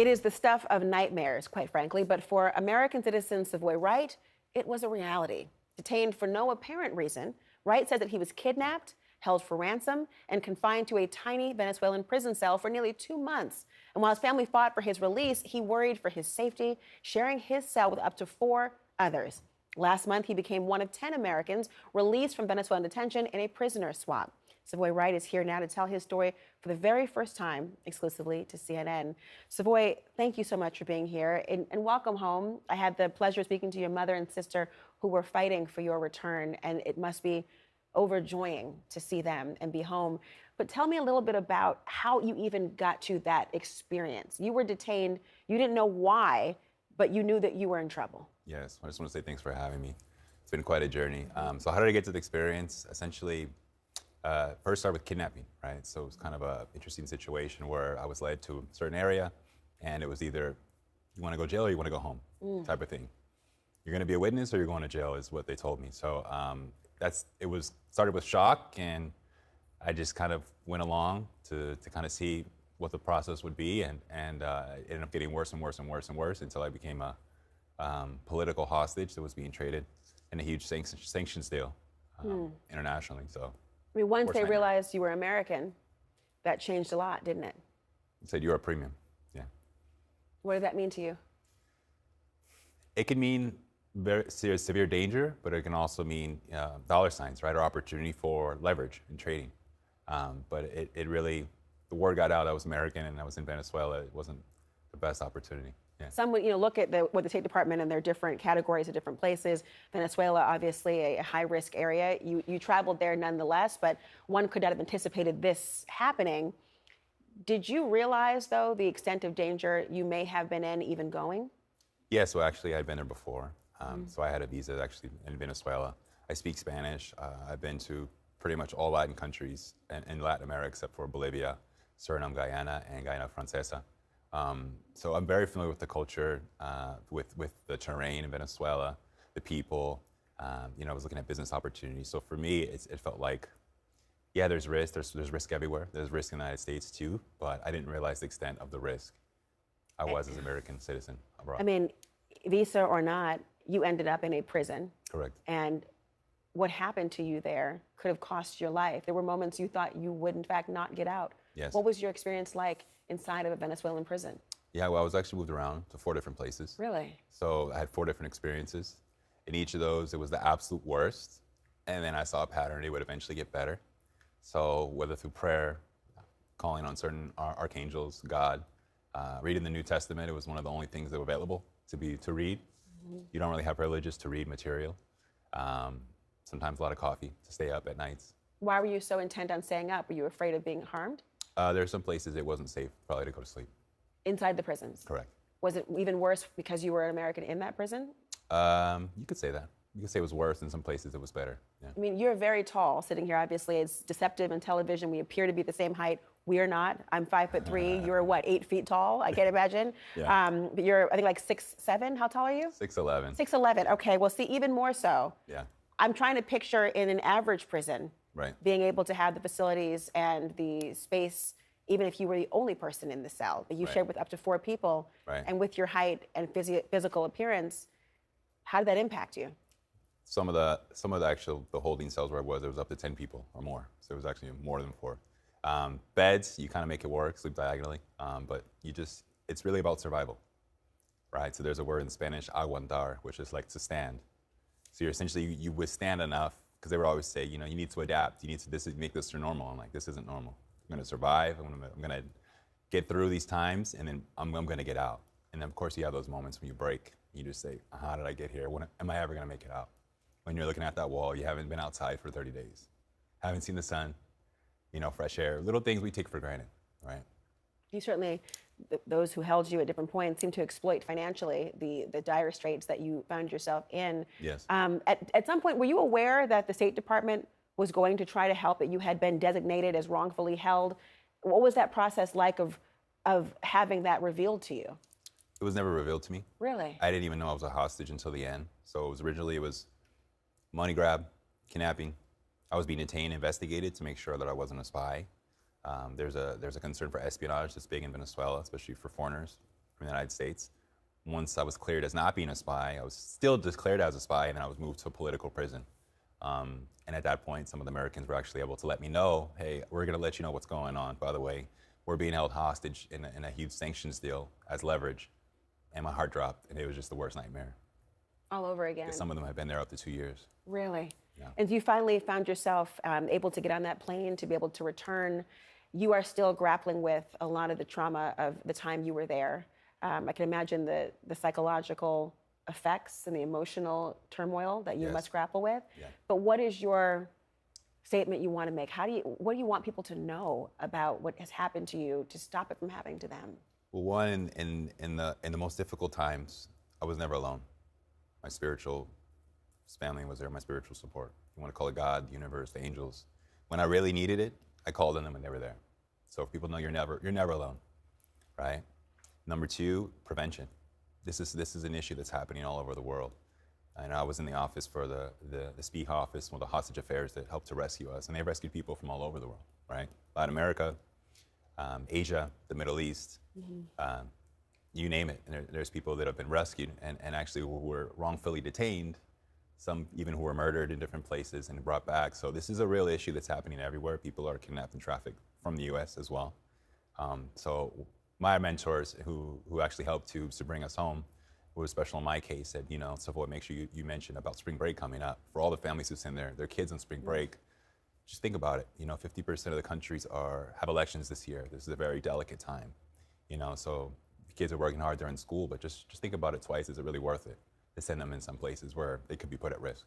It is the stuff of nightmares, quite frankly, but for American citizen Savoy Wright, it was a reality. Detained for no apparent reason, Wright said that he was kidnapped, held for ransom, and confined to a tiny Venezuelan prison cell for nearly 2 months. And while his family fought for his release, he worried for his safety, sharing his cell with up to 4 others. Last month, he became one of 10 Americans released from Venezuelan detention in a prisoner swap. Savoy Wright is here now to tell his story for the very first time, exclusively to CNN. Savoy, thank you so much for being here, and welcome home. I had the pleasure of speaking to your mother and sister who were fighting for your return, and it must be overjoying to see them and be home. But tell me a little bit about how you even got to that experience. You were detained, you didn't know why, but you knew that you were in trouble. Yes, I just want to say thanks for having me. It's been quite a journey. So how did I get to the experience? Essentially, first started with kidnapping, right? So it was kind of an interesting situation where I was led to a certain area, and it was either you want to go jail or you want to go home, type of thing. You're going to be a witness or you're going to jail is what they told me. So started with shock, and I just kind of went along to kind of see what the process would be, and it ended up getting worse and worse and worse and worse until I became a political hostage that was being traded in a huge sanctions deal internationally. So. I mean, once they realized you were American, that changed a lot, didn't it? They said you're a premium, yeah. What did that mean to you? It can mean very severe danger, but it can also mean dollar signs, right, or opportunity for leverage in trading. But it really, the word got out I was American and I was in Venezuela. It wasn't the best opportunity. Yeah. Some would, look at what the State Department and their different categories of different places. Venezuela, obviously a high-risk area. You traveled there nonetheless, but one could not have anticipated this happening. Did you realize, though, the extent of danger you may have been in even going? Yeah, so actually I'd been there before. So I had a visa actually in Venezuela. I speak Spanish. I've been to pretty much all Latin countries in Latin America except for Bolivia, Suriname, Guyana, and Guyana Francesa. So I'm very familiar with the culture, with the terrain in Venezuela, the people. I was looking at business opportunities. So for me, it felt like, yeah, there's risk. There's risk everywhere. There's risk in the United States too, but I didn't realize the extent of the risk I was as an American citizen abroad. I mean, visa or not, you ended up in a prison. Correct. And what happened to you there could have cost your life. There were moments you thought you would, in fact, not get out. Yes. What was your experience like inside of a Venezuelan prison? Yeah, well, I was actually moved around to 4 different places. Really? So I had 4 different experiences. In each of those, it was the absolute worst. And then I saw a pattern, it would eventually get better. So whether through prayer, calling on certain archangels, God, reading the New Testament, it was one of the only things that were available to read. You don't really have privileges to read material. Sometimes a lot of coffee to stay up at nights. Why were you so intent on staying up? Were you afraid of being harmed? There are some places it wasn't safe probably to go to sleep. Inside the prisons? Correct. Was it even worse because you were an American in that prison? You could say that. You could say it was worse. In some places it was better. Yeah. I mean, you're very tall sitting here. Obviously, it's deceptive in television. We appear to be the same height. We are not. I'm 5'3". You're what, 8 feet tall? I can't imagine. Yeah. But you're, I think, like 6'7". How tall are you? 6'11". 6'11". Okay. Well, see, even more so. Yeah. I'm trying to picture in an average prison, right, being able to have the facilities and the space, even if you were the only person in the cell, that you shared with up to 4 people, and with your height and physical appearance, how did that impact you? Some of the holding cells where I was, there was up to 10 people or more. So it was actually more than 4. Beds, you kind of make it work, sleep diagonally, but it's really about survival, right? So there's a word in Spanish, aguantar, which is like to stand. So you're essentially, you withstand enough, because they would always say, you need to adapt. You need to make this your normal. I'm like, this isn't normal. I'm going to survive. I'm going to get through these times, and then I'm going to get out. And then, of course, you have those moments when you break. You just say, how did I get here? Am I ever going to make it out? When you're looking at that wall, you haven't been outside for 30 days. Haven't seen the sun, fresh air. Little things we take for granted, right? You certainly, those who held you at different points seem to exploit financially the dire straits that you found yourself in. Yes. At some point, were you aware that the State Department was going to try to help, that you had been designated as wrongfully held? What was that process like of having that revealed to you? It was never revealed to me. Really? I didn't even know I was a hostage until the end. So it was money grab, kidnapping. I was being detained, investigated to make sure that I wasn't a spy. There's a concern for espionage that's big in Venezuela, especially for foreigners, from the United States. Once I was cleared as not being a spy, I was still declared as a spy, and then I was moved to a political prison. And at that point, some of the Americans were actually able to let me know, hey, we're going to let you know what's going on. By the way, we're being held hostage in a huge sanctions deal as leverage. And my heart dropped, and it was just the worst nightmare. All over again. Some of them have been there up to 2 years. Really? Yeah. And you finally found yourself able to get on that plane, to be able to return. You are still grappling with a lot of the trauma of the time you were there. I can imagine the psychological effects and the emotional turmoil that you Yes. must grapple with. Yeah. But what is your statement you want to make? What do you want people to know about what has happened to you to stop it from happening to them? Well, one, in the most difficult times, I was never alone. My spiritual family was there, my spiritual support. You want to call it God, the universe, the angels. When I really needed it, I called on them and they were there. So if people know you're never alone, right? Number two, prevention. This is an issue that's happening all over the world. And I was in the office for the Speak office, one of the hostage affairs that helped to rescue us. And they rescued people from all over the world, right? Latin America, Asia, the Middle East, you name it. And there's people that have been rescued and actually who were wrongfully detained, some even who were murdered in different places and brought back. So this is a real issue that's happening everywhere. People are kidnapped and trafficked from the US as well. So my mentors who actually helped to bring us home, who was special in my case, said, you know, Savoy, make sure you mention about spring break coming up. For all the families who send their kids on spring break, just think about it. You know, 50% of the countries have elections this year. This is a very delicate time. You know, so kids are working hard during school, but just think about it twice. Is it really worth it to send them in some places where they could be put at risk?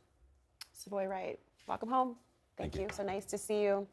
Savoy Wright, welcome home. Thank you. you. So nice to see you.